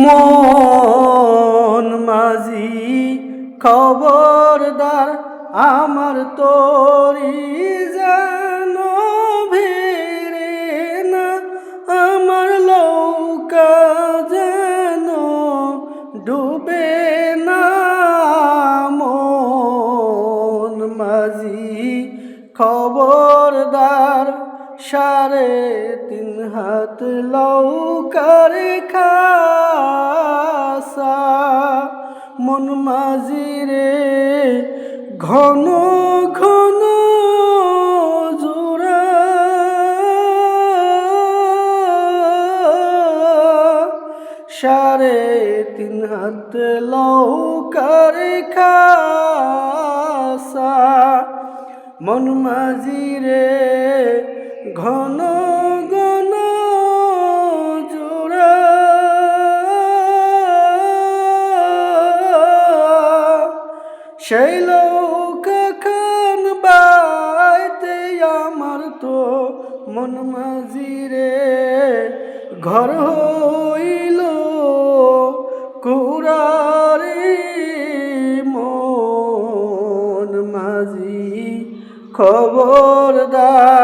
মন মাঝি খবরদার আমার তোরি যেন ভিড়ে না, আমার নৌকা যেন ডুবে না। মন মাঝি খবরদার 3.5 হাত লৌকার খাসা। মন মাঝি রে ঘন ঘন জোড়া, 3.5 হাত লৌকার খাসা। মন মাঝি রে ঘন ঘন জোড়া, সেই লৌকা খান বাইতে আমার তো মন মাঝি রে ঘর হইল কুড়ারি। মন মাঝি খবরদার